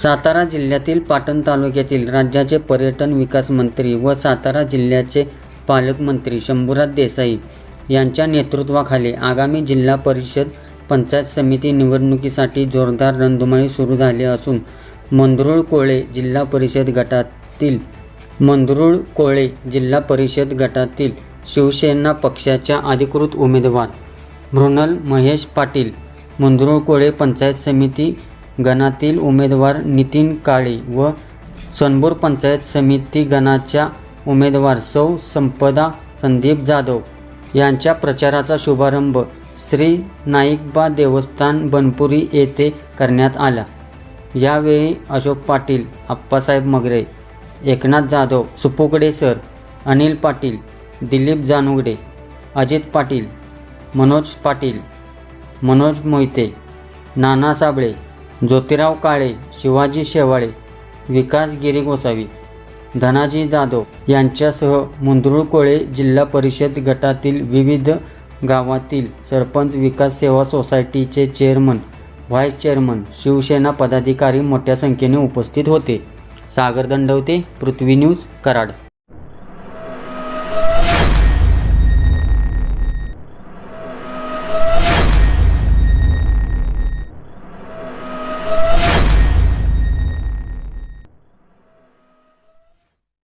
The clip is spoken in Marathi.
सातारा जिल्ह्यातील पाटण तालुक्यातील राज्याचे पर्यटन विकास मंत्री व सातारा जिल्ह्याचे पालकमंत्री शंभूराज देसाई यांच्या नेतृत्वाखाली आगामी जिल्हा परिषद पंचायत समिती निवडणुकीसाठी जोरदार रणधुमाळी सुरू झाली असून मंगरुळकोळे जिल्हा परिषद गटातील शिवसेना पक्षाच्या अधिकृत उमेदवार मृणाल महेश पाटील, मंगरुळकोळे पंचायत समिती गणातील उमेदवार नितीन काळे व सनपूर पंचायत समिती गणाच्या उमेदवार सौ संपदा संदीप जाधव यांच्या प्रचाराचा शुभारंभ श्री नाईकबा देवस्थान बनपुरी येथे करण्यात आला। यावेळी अशोक पाटील, आप्पासाहेब मगरे, एकनाथ जाधव, सुपुकडे सर, अनिल पाटील, दिलीप जानुगडे, अजित पाटील, मनोज पाटील, मनोज मोहिते, नाना साबळे, ज्योतिराव काळे, शिवाजी शेवाळे, विकास गिरी गोसावी, धनाजी जाधव यांच्यासह मंगरुळकोळे जिल्हा परिषद गटातील विविध गावातील सरपंच, विकास सेवा सोसायटीचे चेअरमन, व्हाईस चेअरमन, शिवसेना पदाधिकारी मोठ्या संख्येने उपस्थित होते। सागर दंडवते, पृथ्वी न्यूज, कराड।